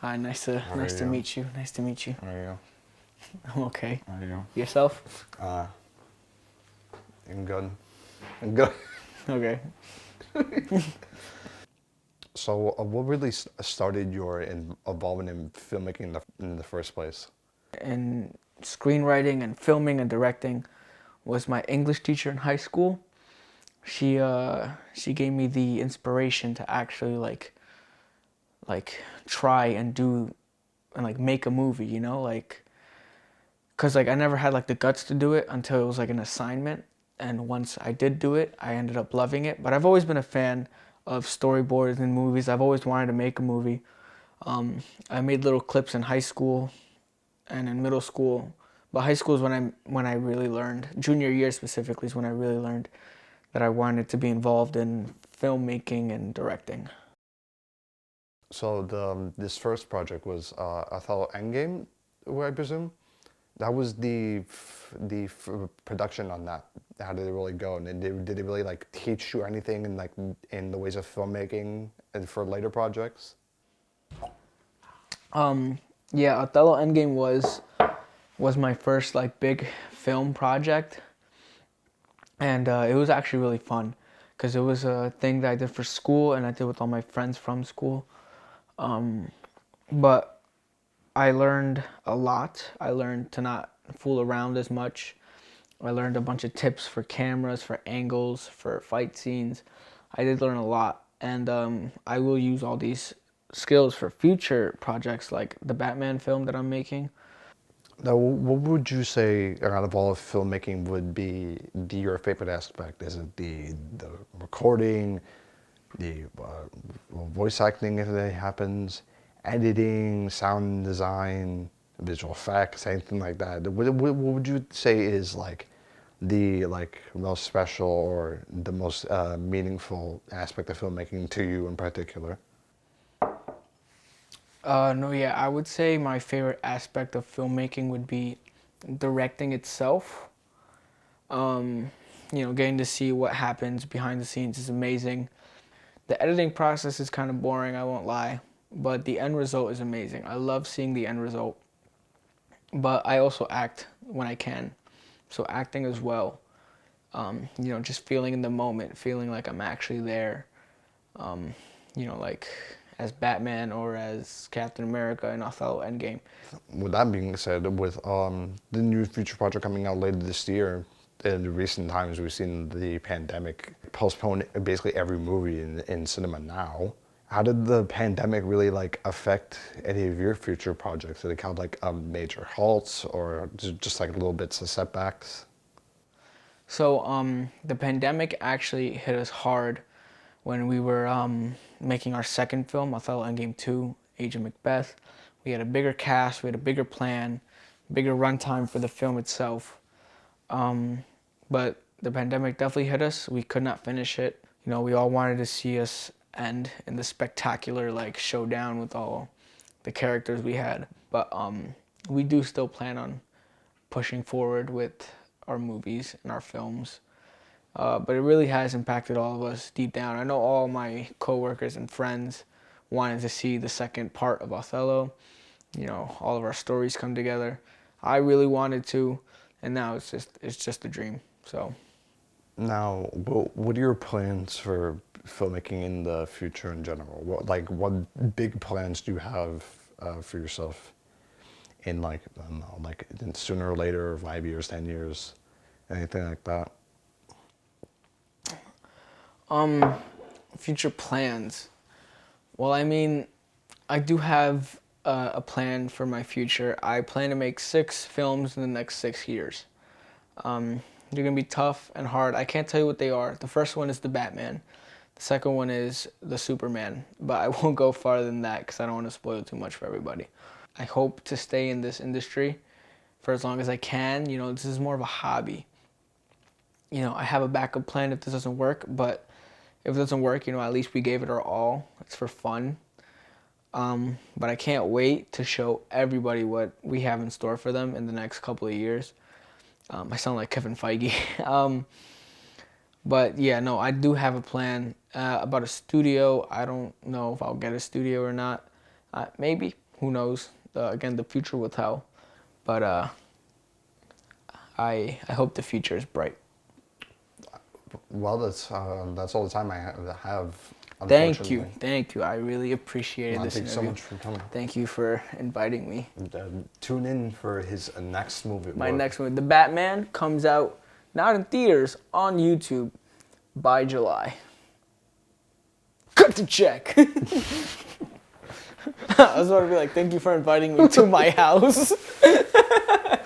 Hi, How are nice to you? meet you. Nice to meet you. How are you? I'm okay. How are you? Yourself? Uh, I'm good. I'm good. Okay. So, what really started your involvement in filmmaking in the first place? And screenwriting and filming and directing was my English teacher in high school. She gave me the inspiration to actually like try and do and like make a movie, like cuz like I never had like the guts to do it until it was like an assignment, and once I did do it, I ended up loving it. But I've always been a fan of storyboards and movies. I've always wanted to make a movie. I made little clips in high school and in middle school, but high school is when I really learned. Junior year specifically is when I really learned that I wanted to be involved in filmmaking and directing. So, this first project was Othello Endgame, I presume. That was production on that. How did it really go? And did it really like teach you anything in in the ways of filmmaking and for later projects? Yeah, Othello Endgame was my first like big film project, and it was actually really fun because it was a thing that I did for school and I did with all my friends from school. But I learned a lot. I learned to not fool around as much. I learned a bunch of tips for cameras, for angles, for fight scenes. I did learn a lot, and I will use all these skills for future projects like the Batman film that I'm making. Now, what would you say out of all of filmmaking would be your favorite aspect? Is it the recording, the voice acting if it happens, editing, sound design, visual effects, anything like that? What would you say is like the most special or the most meaningful aspect of filmmaking to you in particular? No, yeah, I would say my favorite aspect of filmmaking would be directing itself. Getting to see what happens behind the scenes is amazing. The editing process is kind of boring, I won't lie, but the end result is amazing. I love seeing the end result. But I also act when I can. So acting as well. Just feeling in the moment, feeling like I'm actually there. Like as Batman or as Captain America in Othello Endgame. With that being said, with the new future project coming out later this year, in recent times we've seen the pandemic postpone basically every movie in cinema now. How did the pandemic really like affect any of your future projects? Did it count like major halts or just like little bits of setbacks? So the pandemic actually hit us hard when we were making our second film, Othello Endgame 2, Age of Macbeth. We had a bigger cast, we had a bigger plan, bigger runtime for the film itself. But the pandemic definitely hit us. We could not finish it. We all wanted to see us end in the spectacular like showdown with all the characters we had. But we do still plan on pushing forward with our movies and our films. But it really has impacted all of us deep down. I know all my coworkers and friends wanted to see the second part of Othello. All of our stories come together. I really wanted to, and now it's just a dream. So, Now, what are your plans for filmmaking in the future in general? What big plans do you have for yourself in I don't know, like in sooner or later, 5 years, 10 years, anything like that? future plans. Well, I mean, I do have a plan for my future. I plan to make 6 films in the next 6 years. They're gonna be tough and hard. I can't tell you what they are. The first one is the Batman. The second one is the Superman, but I won't go farther than that because I don't want to spoil too much for everybody. I hope to stay in this industry for as long as I can. This is more of a hobby. I have a backup plan if this doesn't work, but if it doesn't work, at least we gave it our all. It's for fun. But I can't wait to show everybody what we have in store for them in the next couple of years. I sound like Kevin Feige. But yeah, no, I do have a plan about a studio. I don't know if I'll get a studio or not. Maybe. who knows? Again, the future will tell. But I hope the future is bright. Well, that's all the time I have, unfortunately. Thank you. I really appreciated this Thank you so interview. much for coming. Thank you for inviting me. Tune in for his next movie. My next movie, The Batman, comes out not in theaters, on YouTube by July. Cut the check. I was about to be like, thank you for inviting me to my house.